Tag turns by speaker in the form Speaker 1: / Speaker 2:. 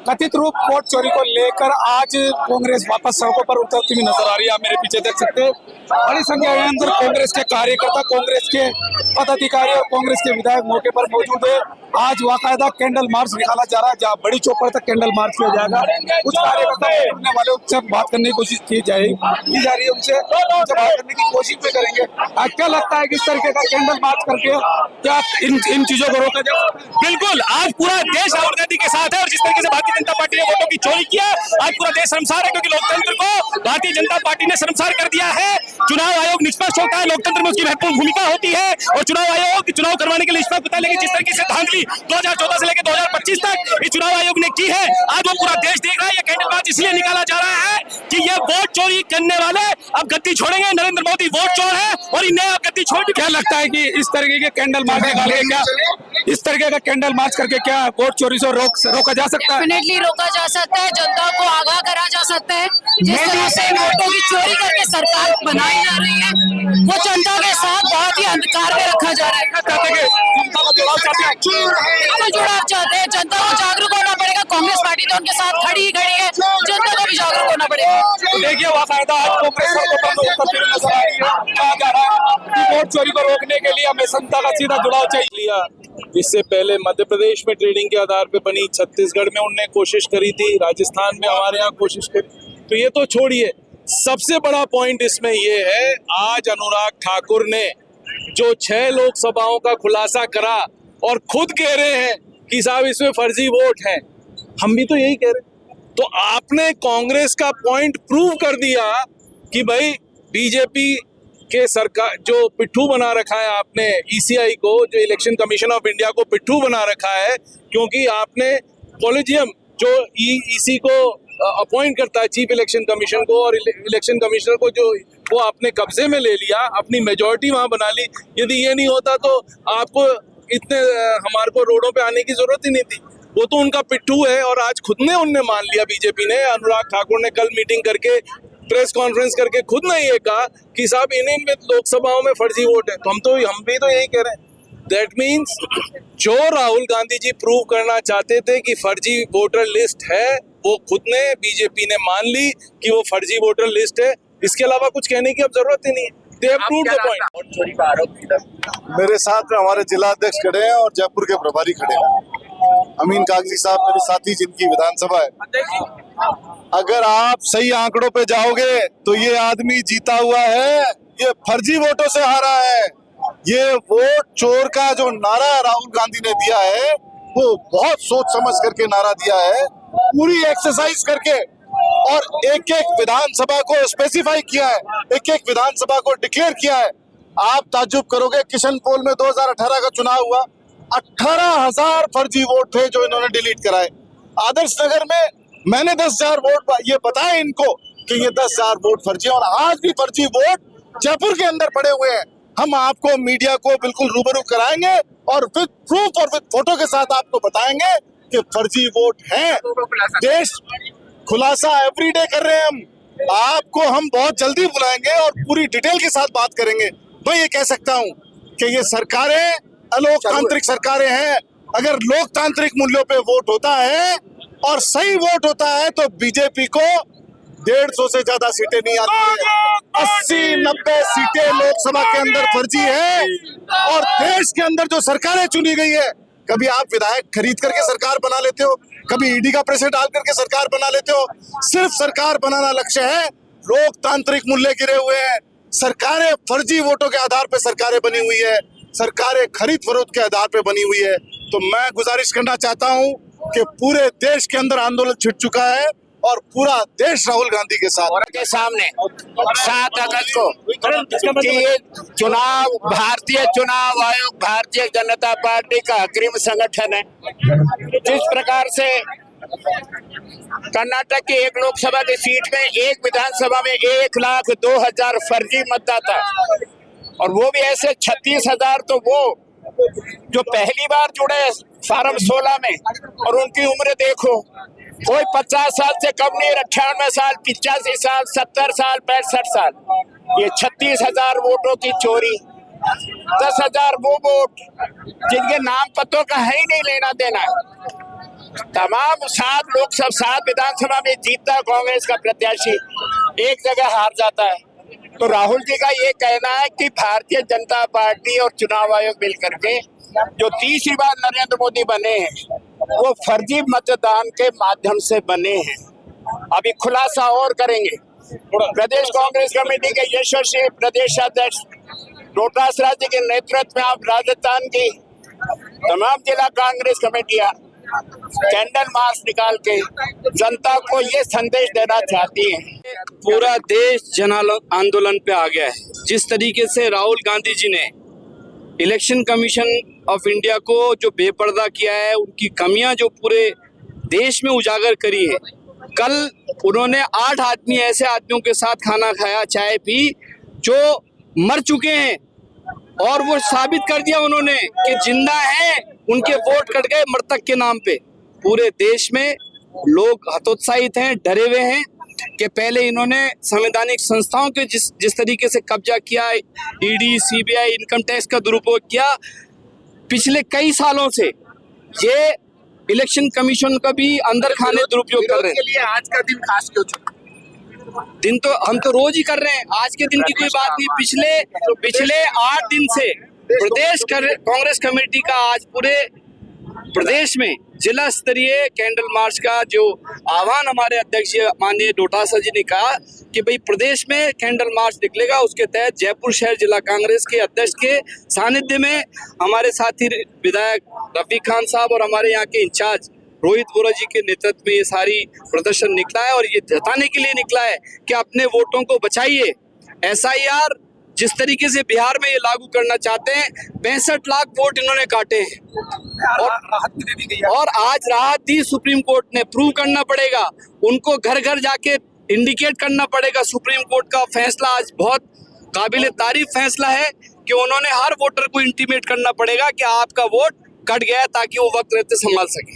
Speaker 1: कथित रूप वोट चोरी को लेकर आज कांग्रेस वापस सड़कों पर उतरती हुई नजर आ रही है। आप मेरे पीछे देख सकते हैं बड़ी संख्या के अंदर कांग्रेस के कार्यकर्ता, कांग्रेस के पदाधिकारी और कांग्रेस के विधायक मौके पर मौजूद है। आज बाकायदा कैंडल मार्च निकाला जा रहा है, जहाँ बड़ी चौक पर तक कैंडल मार्च किया जाएगा। कुछ कार्यकर्ता वाले उनसे बात करने की कोशिश की जा रही है, उनसे बात करने की कोशिश भी करेंगे। क्या लगता है कि इस तरीके का कैंडल मार्च करके क्या इन चीजों को रोका जाए?
Speaker 2: बिल्कुल, आज पूरा देश राहुल गांधी के साथ है और जिस तरीके से भारतीय जनता पार्टी ने वोटों की चोरी किया, आज पूरा देश शर्मसार है, क्योंकि लोकतंत्र को भारतीय जनता पार्टी ने शर्मसार कर दिया है। चुनाव आयोग निष्पक्ष होता है, लोकतंत्र में उसकी महत्वपूर्ण भूमिका होती है और चुनाव आयोग चुनाव करवाने के लिए निष्पक्ष होता है। लेकिन जिस तरीके से धांधली 2014 से लेकर 2025 तक इस चुनाव आयोग ने की है, आज वो पूरा देश देख रहा है। ये कैंडल मार्च इसलिए निकाला जा रहा है कि ये वोट चोरी करने वाले अब गद्दी छोड़ेंगे। नरेंद्र मोदी वोट चोर है और इन्हें अब गद्दी छोड़।
Speaker 1: क्या लगता है कि इस तरीके के कैंडल मार्च निकाल के क्या इस तरीके का कैंडल मार्च करके क्या वोट चोरी से रोका जा सकता है?
Speaker 3: डेफिनेटली रोका जा सकता है, जनता को आगाह करा जा सकता है। जिस तरह से वोटों की चोरी करके सरकार बनाई जा रही है, वो जनता के साथ बहुत ही अंधकार में रखा जा रहा है।
Speaker 1: जनता का जुड़ाव चाहते हैं,
Speaker 3: जुड़ाव चाहते हैं, जनता को जागरूक होना पड़ेगा। कांग्रेस पार्टी तो उनके साथ खड़ी है, जनता को भी जागरूक होना पड़ेगा।
Speaker 1: देखिए बाकायदा आज कांग्रेस नजर आ रही है। कहा जा रहा है कि वोट चोरी को रोकने के लिए हमें जनता का सीधा जुड़ाव चाहिए।
Speaker 4: इससे पहले मध्य प्रदेश में ट्रेडिंग के आधार पे बनी, छत्तीसगढ़ में उनने कोशिश करी थी, राजस्थान में हमारे यहाँ कोशिश करी। तो ये तो छोड़िए, सबसे बड़ा पॉइंट इसमें ये है, आज अनुराग ठाकुर ने जो 6 लोकसभाओं का खुलासा करा और खुद कह रहे हैं कि साहब इसमें फर्जी वोट है। हम भी तो यही कह रहे हैं। तो आपने कांग्रेस का पॉइंट प्रूव कर दिया कि भाई बीजेपी के सरकार जो पिट्ठू बना रखा है आपने, ईसीआई को, जो इलेक्शन कमीशन ऑफ इंडिया को पिट्ठू बना रखा है, क्योंकि आपने कॉलेजियम जो ईसी को अपॉइंट करता है, चीफ इलेक्शन कमीशन को और इलेक्शन कमिश्नर को, जो वो आपने कब्जे में ले लिया, अपनी मेजॉरिटी वहां बना ली। यदि ये नहीं होता तो आपको इतने हमारे को रोडों पे आने की जरूरत ही नहीं थी। वो तो उनका पिट्ठू है और आज खुद ने उनने मान लिया, बीजेपी ने, अनुराग ठाकुर ने कल मीटिंग करके, प्रेस कॉन्फ्रेंस करके खुद ने ये कहा कि साहब इन लोकसभाओं में फर्जी वोट है। तो हम भी तो यही कह रहे हैं। दैट मीन्स जो राहुल गांधी जी प्रूव करना चाहते थे कि फर्जी वोटर लिस्ट है, वो खुद ने, बीजेपी ने मान ली कि वो फर्जी वोटर लिस्ट है। इसके अलावा कुछ कहने की अब जरूरत ही नहीं है। They have proved the point.
Speaker 5: मेरे साथ में हमारे जिला अध्यक्ष खड़े हैं और जयपुर के प्रभारी खड़े हैं, अमीन कागजी साहब मेरे साथी, जिनकी विधानसभा है। अगर आप सही आंकड़ों पे जाओगे तो ये आदमी जीता हुआ है, ये फर्जी वोटों से हारा है। ये वोट चोर का जो नारा राहुल गांधी ने दिया है, वो बहुत सोच समझ करके नारा दिया है, पूरी एक्सरसाइज करके, और एक एक विधानसभा को स्पेसिफाई किया है, एक एक विधानसभा को डिक्लेयर किया है। आप ताज्जुब करोगे, किशनपोल में 2018 का चुनाव हुआ, 18,000 फर्जी वोट थे जो इन्होंने डिलीट कराए। आदर्श नगर में मैंने 10,000 वोट ये बताया इनको कि ये 10,000 वोट फर्जी है, और आज भी फर्जी वोट जयपुर के अंदर पड़े हुए हैं। हम आपको, मीडिया को बिल्कुल रूबरू कराएंगे और विद प्रूफ और विद फोटो के साथ आपको बताएंगे कि फर्जी वोट है। देश खुलासा एवरीडे कर रहे हैं हम, आपको हम बहुत जल्दी बुलाएंगे और पूरी डिटेल के साथ बात करेंगे। मैं ये कह सकता हूँ कि ये सरकारें अलोकतांत्रिक सरकारें हैं। अगर लोकतांत्रिक मूल्यों पे वोट होता है और सही वोट होता है तो बीजेपी को 150 से ज्यादा सीटें नहीं आती है। 80-90 सीटें लोकसभा के अंदर फर्जी है। और देश के अंदर जो सरकारें चुनी गई है, कभी आप विधायक खरीद करके सरकार बना लेते हो, कभी ईडी का प्रेशर डाल करके सरकार बना लेते हो। सिर्फ सरकार बनाना लक्ष्य है। लोकतांत्रिक मूल्य गिरे हुए हैं। सरकारें फर्जी वोटों के आधार पर सरकारें बनी हुई है, सरकारें खरीद फरोख्त के आधार पर बनी हुई है। तो मैं गुजारिश करना चाहता हूं कि पूरे देश के अंदर आंदोलन छिड़ चुका है और पूरा देश राहुल गांधी के साथ
Speaker 6: के सामने 7 अगस्त को कि ये चुनाव, भारतीय चुनाव आयोग भारतीय जनता पार्टी का अग्रिम संगठन है। जिस प्रकार से कर्नाटक की एक लोकसभा की सीट में, एक विधानसभा में 1,02,000 फर्जी मतदाता, और वो भी ऐसे 36,000 तो वो जो पहली बार जुड़े फार्म 16 में, और उनकी उम्र देखो, कोई 50 साल से कम नहीं, 98 साल, 85 साल, 70 साल, 65 साल। ये 36,000 वोटों की चोरी, 10,000 वो वोट जिनके नाम पत्रों का है ही नहीं लेना देना। तमाम 7 विधानसभा में जीतता कांग्रेस का प्रत्याशी, एक जगह हार जाता है। तो राहुल जी का ये कहना है कि भारतीय जनता पार्टी और चुनाव आयोग मिलकर के जो तीसरी बार नरेंद्र मोदी बने हैं वो फर्जी मतदान के माध्यम से बने हैं। अभी खुलासा और करेंगे। प्रदेश कांग्रेस कमेटी के यशस्वी प्रदेशाध्यक्ष डोटासरा जी के नेतृत्व में आप राजस्थान की तमाम जिला कांग्रेस कमेटियां कैंडल मार्च निकाल के जनता को ये संदेश देना चाहती हैं।
Speaker 7: पूरा देश जन आंदोलन पे आ गया है। जिस तरीके से राहुल गांधी जी ने इलेक्शन कमीशन ऑफ इंडिया को जो बेपर्दा किया है, उनकी कमियां जो पूरे देश में उजागर करी है। कल उन्होंने 8 आदमी ऐसे आदमियों के साथ खाना खाया, चाय पी, जो मर चुके हैं, और वो साबित कर दिया उन्होंने कि जिंदा हैं, उनके वोट कट गए मृतक के नाम पे। पूरे देश में लोग हतोत्साहित हैं, डरे हुए हैं कि पहले इन्होंने संवैधानिक संस्थाओं के जिस तरीके से कब्जा किया, ईडी, सीबीआई, इनकम टैक्स का दुरुपयोग किया, पिछले कई सालों से ये इलेक्शन कमीशन का भी अंदर खाने दुरुपयोग कर रहे हैं।
Speaker 6: के लिए आज का दिन खास क्यों चुना?
Speaker 7: दिन तो हम तो रोज ही कर रहे हैं, आज के दिन की कोई बात नहीं। पिछले 8 दिन से प्रदेश कांग्रेस कमेटी का आज पूरे प्रदेश में जिला स्तरीय कैंडल मार्च का जो आह्वान हमारे अध्यक्ष माननीय डोटासरा जी ने कहा कि भाई प्रदेश में कैंडल मार्च निकलेगा, उसके तहत जयपुर शहर जिला कांग्रेस के अध्यक्ष के सानिध्य में हमारे साथी विधायक रफीक खान साहब और हमारे यहाँ के इंचार्ज रोहित बोरा जी के नेतृत्व में ये सारी प्रदर्शन निकला है, और ये जताने के लिए निकला है कि अपने वोटों को बचाइए। SIR जिस तरीके से बिहार में ये लागू करना चाहते हैं, 65 लाख वोट इन्होंने काटे हैं, और आज राहत दी सुप्रीम कोर्ट ने। प्रूव करना पड़ेगा उनको, घर घर जाके इंडिकेट करना पड़ेगा। सुप्रीम कोर्ट का फैसला आज बहुत काबिले तारीफ फैसला है कि उन्होंने हर वोटर को इंटीमेट करना पड़ेगा कि आपका वोट कट गया, ताकि वो वक्त रहते संभाल सके।